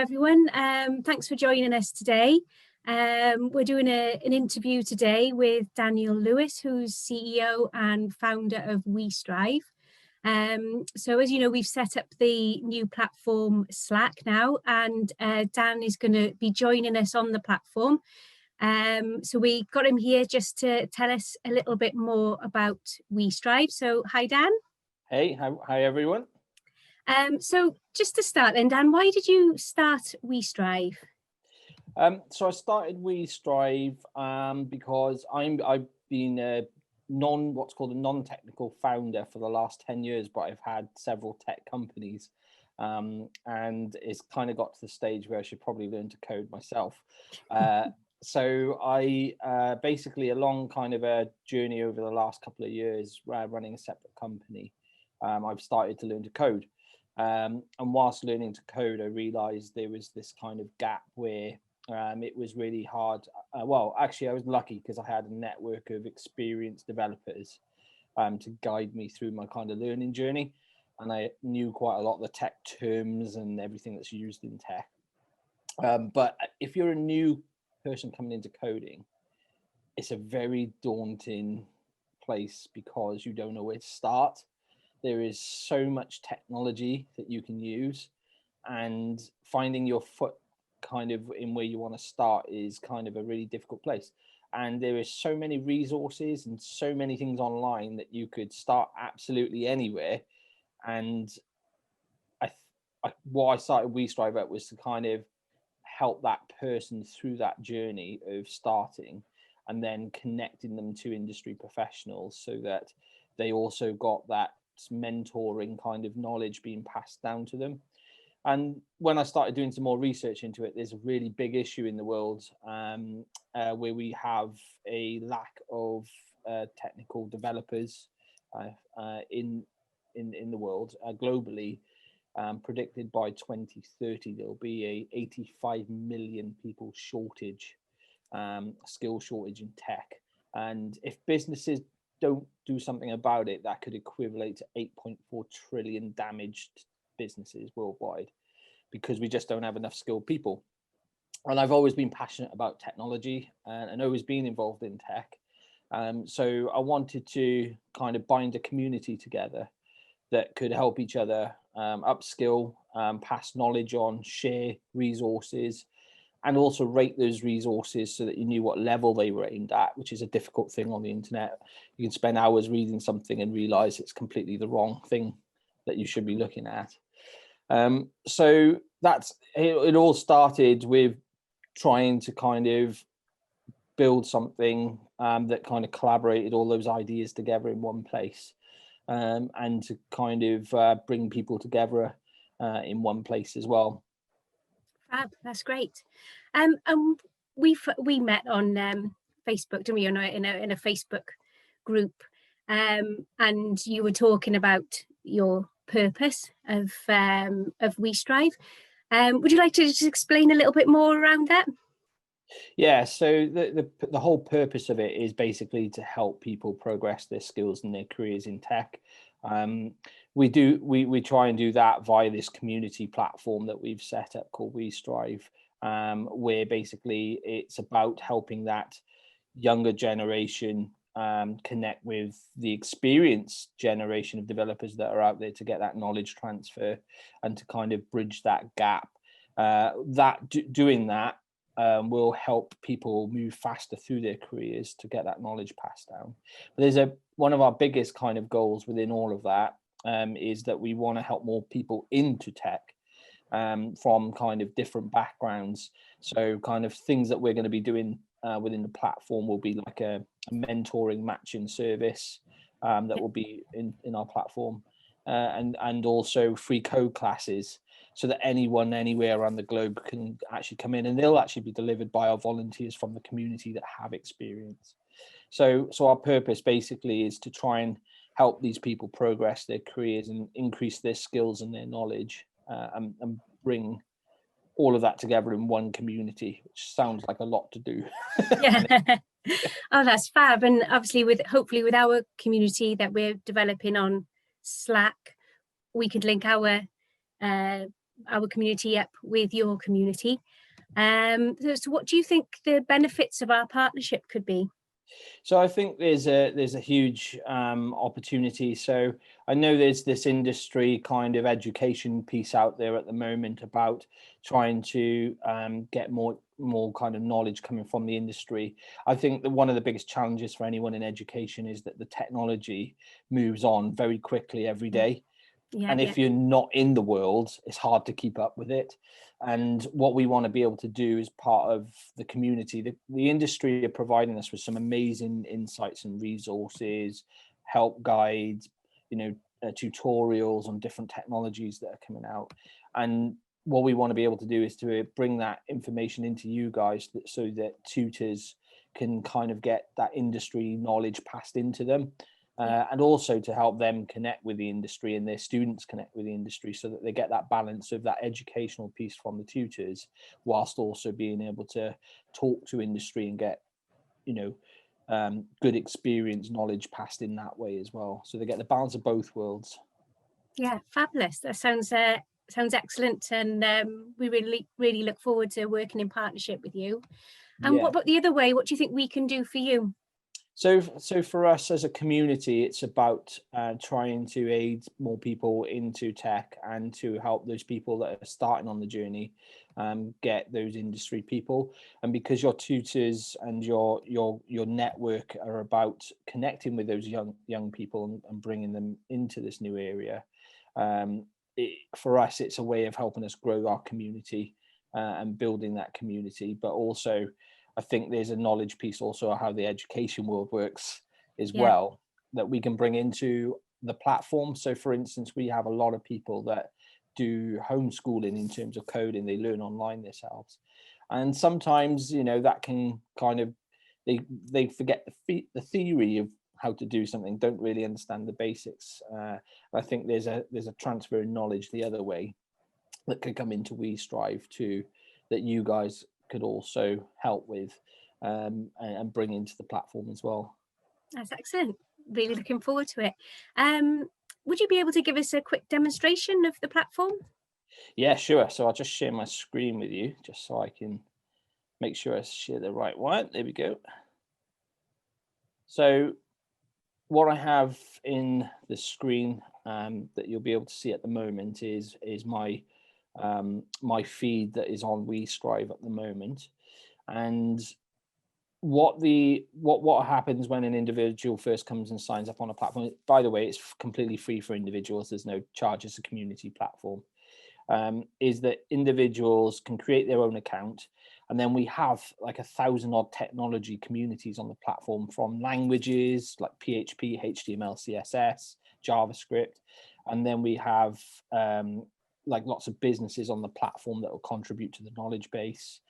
everyone. Thanks for joining us today. We're doing an interview today with Daniel Lewis, who's CEO and founder of WeStryve. So as you know, we've set up the new platform Slack now, and Dan is going to be joining us on the platform. So we got him here just to tell us a little bit more about WeStryve. So hi, Dan. Hey, hi everyone. So just to start then, Dan, why did you start WeStryve? So I started WeStryve because I've been what's called a non-technical founder for the last 10 years, but I've had several tech companies, and it's kind of got to the stage where I should probably learn to code myself. So I basically, along kind of a journey over the last couple of years, running a separate company, I've started to learn to code. And whilst learning to code, I realized there was this kind of gap where it was really hard. Well, actually, I was lucky because I had a network of experienced developers to guide me through my kind of learning journey. And I knew quite a lot of the tech terms and everything that's used in tech. But if you're a new person coming into coding, it's a very daunting place because you don't know where to start. There is so much technology that you can use, and finding your foot kind of in where you want to start is kind of a really difficult place. And there is so many resources and so many things online that you could start absolutely anywhere. And what I started WeStryve at was to kind of help that person through that journey of starting and then connecting them to industry professionals so that they also got that mentoring kind of knowledge being passed down to them. And when I started doing some more research into it, there's a really big issue in the world where we have a lack of technical developers in the world globally. Predicted by 2030 there'll be a 85 million people shortage, skill shortage in tech. And if businesses don't do something about it, that could equivalent to 8.4 trillion damaged businesses worldwide, because we just don't have enough skilled people. And I've always been passionate about technology and always been involved in tech. So I wanted to kind of bind a community together that could help each other upskill, pass knowledge on, share resources, and also rate those resources so that you knew what level they were aimed at, which is a difficult thing on the internet. You can spend hours reading something and realize it's completely the wrong thing that you should be looking at. So that's it. All started with trying to kind of build something that kind of collaborated all those ideas together in one place, and to kind of bring people together in one place as well. Fab, that's great. And we met on Facebook, didn't we? In a Facebook group, and you were talking about your purpose of WeStryve. Would you like to just explain a little bit more around that? Yeah, so the whole purpose of it is basically to help people progress their skills and their careers in tech. We try and do that via this community platform that we've set up called WeStryve, where basically it's about helping that younger generation connect with the experienced generation of developers that are out there to get that knowledge transfer and to kind of bridge that gap. Doing that will help people move faster through their careers to get that knowledge passed down. But there's one of our biggest kind of goals within all of that is that we want to help more people into tech from kind of different backgrounds. So kind of things that we're going to be doing within the platform will be like a mentoring matching service that will be in our platform, and also free code classes, so that anyone anywhere around the globe can actually come in, and they'll actually be delivered by our volunteers from the community that have experience. So our purpose basically is to try and help these people progress their careers and increase their skills and their knowledge, and bring all of that together in one community, which sounds like a lot to do. Yeah. Oh, that's fab. And obviously hopefully with our community that we're developing on Slack, we could link our our community up with your community. So what do you think the benefits of our partnership could be? So I think there's a huge opportunity. So I know there's this industry kind of education piece out there at the moment about trying to get more kind of knowledge coming from the industry. I think that one of the biggest challenges for anyone in education is that the technology moves on very quickly every day. Yeah, And yeah, if you're not in the world, it's hard to keep up with it. And what we want to be able to do as part of the community, the industry are providing us with some amazing insights and resources, help guides, tutorials on different technologies that are coming out. And what we want to be able to do is to bring that information into you guys so that tutors can kind of get that industry knowledge passed into them. And also to help them connect with the industry and their students connect with the industry so that they get that balance of that educational piece from the tutors, whilst also being able to talk to industry and get, good experience, knowledge passed in that way as well. So they get the balance of both worlds. yeah, fabulous. That sounds excellent, and we really look forward to working in partnership with you. And Yeah. what about the other way? What do you think we can do for you? So for us as a community, it's about trying to aid more people into tech and to help those people that are starting on the journey get those industry people. And because your tutors and your network are about connecting with those young people and bringing them into this new area, for us, it's a way of helping us grow our community and building that community, but also I think there's a knowledge piece also of how the education world works as Yeah, well that we can bring into the platform. So for instance, we have a lot of people that do homeschooling in terms of coding, they learn online themselves. And sometimes, that can kind of, they forget the theory of how to do something, don't really understand the basics. I think there's a transfer of knowledge the other way that could come into WeStryve too, that you guys could also help with and bring into the platform as well. that's excellent. Really looking forward to it. Would you be able to give us a quick demonstration of the platform? Yeah, sure. So I'll just share my screen with you just so I can make sure I share the right one. There we go. So what I have in the screen that you'll be able to see at the moment is my my feed that is on WeStryve at the moment. And what happens when an individual first comes and signs up on a platform, by the way, it's completely free for individuals, there's no charge, it's a community platform, is that individuals can create their own account, and then we have like 1,000 odd technology communities on the platform, from languages like PHP, HTML, CSS, JavaScript, and then we have like lots of businesses on the platform that will contribute to the knowledge base.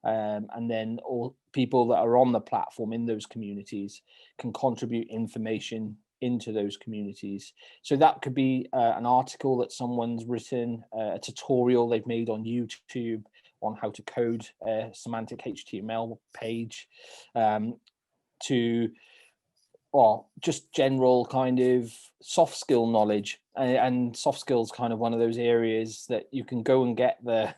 And then all people that are on the platform in those communities can contribute information into those communities. So that could be an article that someone's written, a tutorial they've made on YouTube on how to code a semantic HTML page, to or just general kind of soft skill knowledge. And soft skills kind of one of those areas that you can go and get the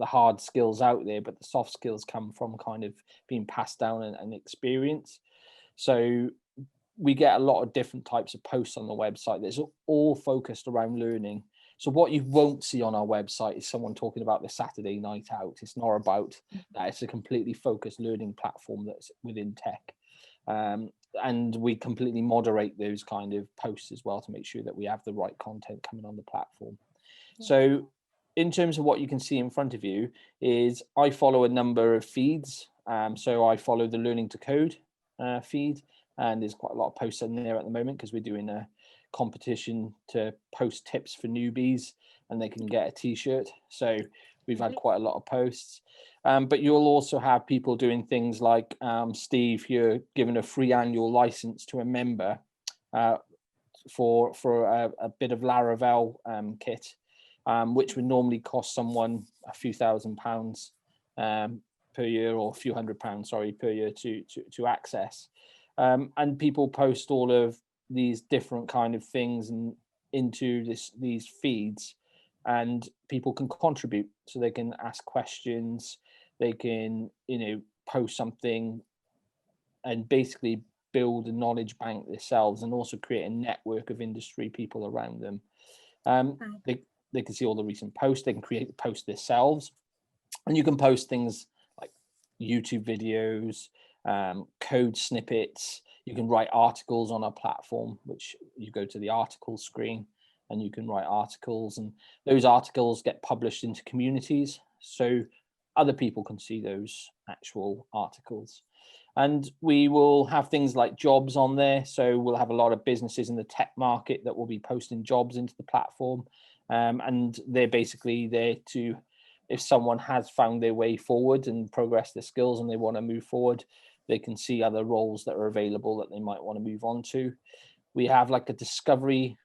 hard skills out there, but the soft skills come from kind of being passed down and experience. So we get a lot of different types of posts on the website that's all focused around learning. So what you won't see on our website is someone talking about the Saturday night out. It's not about that. It's a completely focused learning platform that's within tech. And we completely moderate those kind of posts as well to make sure that we have the right content coming on the platform. So in terms of what you can see in front of you is I follow a number of feeds. So I follow the Learning to Code feed, and there's quite a lot of posts in there at the moment because we're doing a competition to post tips for newbies and they can get a t-shirt. So we've had quite a lot of posts. But you'll also have people doing things like Steve here giving a free annual license to a member for a bit of Laravel kit, which would normally cost someone a few £1,000s per year, or a few £100, sorry, per year to access. And people post all of these different kind of things and into these feeds and people can contribute, so they can ask questions, they can, post something, and basically build a knowledge bank themselves, and also create a network of industry people around them. They can see all the recent posts, they can create the post themselves, and you can post things like YouTube videos, code snippets. You can write articles on our platform, which you go to the article screen and you can write articles, and those articles get published into communities, so other people can see those actual articles. And we will have things like jobs on there, so we'll have a lot of businesses in the tech market that will be posting jobs into the platform, and they're basically there to, if someone has found their way forward and progressed their skills and they want to move forward, they can see other roles that are available that they might want to move on to. We have like a discovery,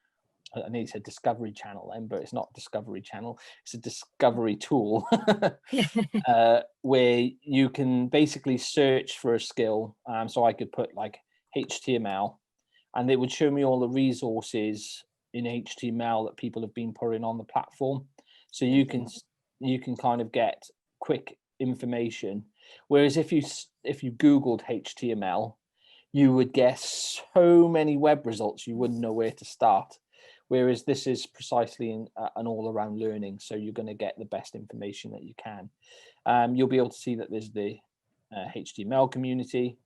I know you said Discovery Channel then, but it's not Discovery Channel, it's a discovery tool where you can basically search for a skill. So I could put like HTML, and it would show me all the resources in HTML that people have been putting on the platform. So you can kind of get quick information. Whereas if you Googled HTML, you would get so many web results, you wouldn't know where to start. Whereas this is precisely an all-around learning, so you're going to get the best information that you can. You'll be able to see that there's the HTML community,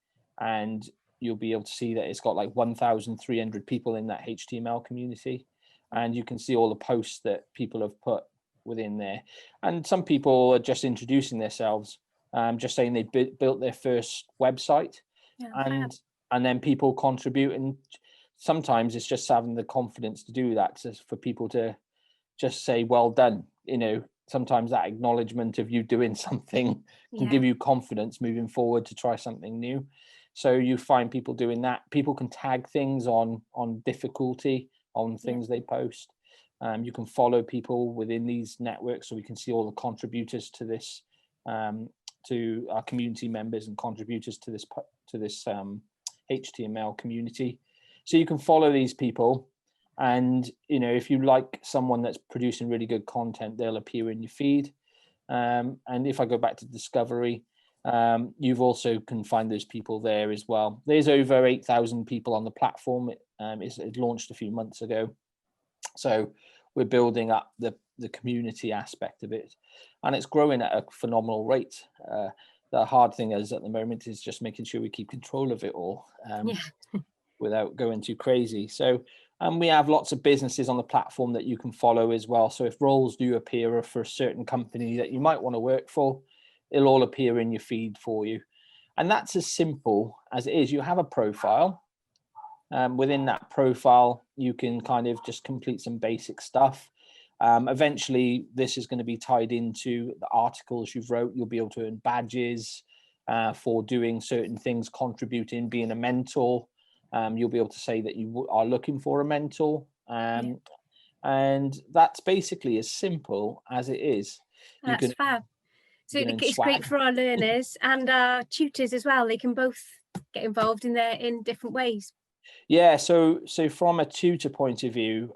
and you'll be able to see that it's got like 1,300 people in that HTML community, and you can see all the posts that people have put within there. And some people are just introducing themselves, just saying they built their first website, and then people contribute, and sometimes it's just having the confidence to do that, for people to just say, well done. Sometimes that acknowledgement of you doing something can give you confidence moving forward to try something new. So you find people doing that. People can tag things on difficulty on things they post. You can follow people within these networks, so we can see all the contributors to this, to our community members and contributors to this HTML community. So you can follow these people, and if you like someone that's producing really good content, they'll appear in your feed. And if I go back to Discovery, you've also can find those people there as well. There's over 8,000 people on the platform. It launched a few months ago, so we're building up the community aspect of it, and it's growing at a phenomenal rate. The hard thing is at the moment is just making sure we keep control of it all. Without going too crazy. So we have lots of businesses on the platform that you can follow as well. So if roles do appear for a certain company that you might want to work for, it'll all appear in your feed for you. And that's as simple as it is. You have a profile. Within that profile, you can kind of just complete some basic stuff. Eventually, this is going to be tied into the articles you've wrote. You'll be able to earn badges for doing certain things, contributing, being a mentor. You'll be able to say that you are looking for a mentor, and that's basically as simple as it is. That's fab. So it's great for our learners and our tutors as well. They can both get involved in different ways. Yeah, so from a tutor point of view,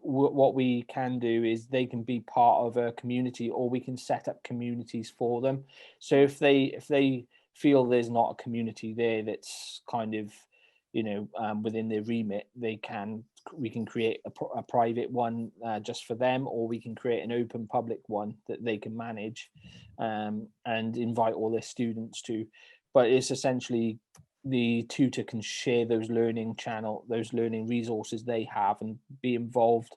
what we can do is they can be part of a community, or we can set up communities for them. So if they feel there's not a community there that's kind of within their remit, we can create a private one just for them, or we can create an open public one that they can manage and invite all their students to. But it's essentially the tutor can share those learning resources they have and be involved.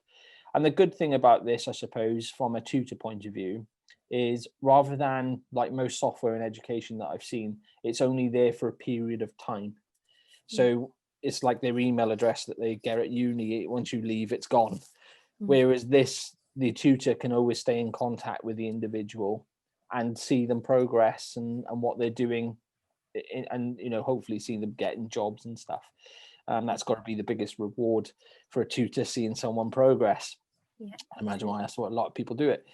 And the good thing about this, I suppose, from a tutor point of view, is rather than like most software in education that I've seen, it's only there for a period of time. So it's like their email address that they get at uni. Once you leave, it's gone. Whereas the tutor can always stay in contact with the individual and see them progress and what they're doing, and hopefully see them getting jobs and stuff. That's got to be the biggest reward for a tutor, seeing someone progress. I imagine why that's what a lot of people do it.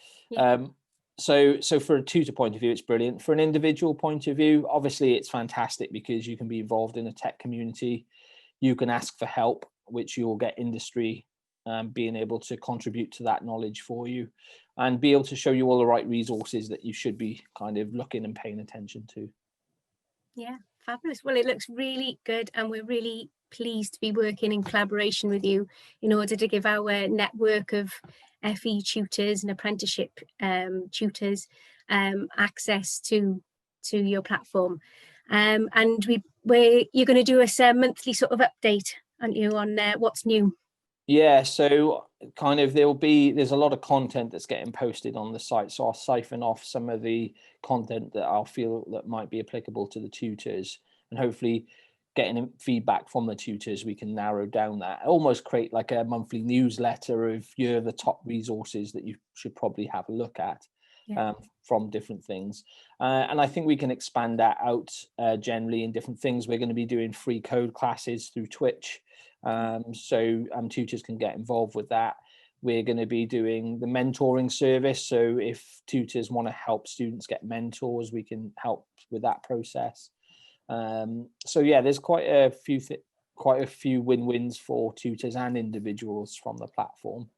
So for a tutor point of view, it's brilliant. For an individual point of view, obviously it's fantastic because you can be involved in a tech community. You can ask for help, which you'll get industry being able to contribute to that knowledge for you and be able to show you all the right resources that you should be kind of looking and paying attention to. Yeah, fabulous. Well, it looks really good, and we're really pleased to be working in collaboration with you in order to give our network of FE tutors and apprenticeship tutors access to your platform. And you're going to do us a monthly sort of update, aren't you, on what's new? Yeah, so kind of there's a lot of content that's getting posted on the site, so I'll siphon off some of the content that I'll feel that might be applicable to the tutors, and hopefully getting feedback from the tutors, we can narrow down that, almost create like a monthly newsletter of here are the top resources that you should probably have a look at. Yeah. From different things, and I think we can expand that out generally in different things. We're going to be doing free code classes through Twitch, so tutors can get involved with that. We're going to be doing the mentoring service, so if tutors want to help students get mentors, we can help with that process. So yeah, there's quite a few win-wins for tutors and individuals from the platform,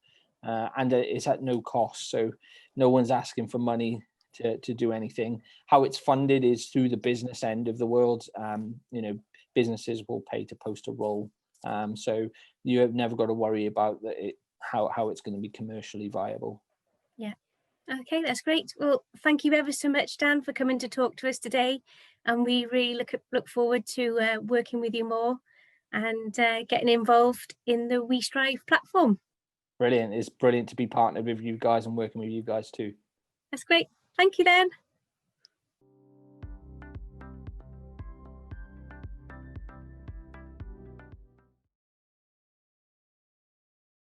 and it's at no cost, so no one's asking for money to do anything. How it's funded is through the business end of the world. Businesses will pay to post a role, so you have never got to worry about how it's going to be commercially viable. Yeah. Okay, that's great. Well, thank you ever so much, Dan, for coming to talk to us today, and we really look forward to working with you more and getting involved in the WeStryve platform. Brilliant. It's brilliant to be partnered with you guys and working with you guys too. That's great. Thank you, Dan.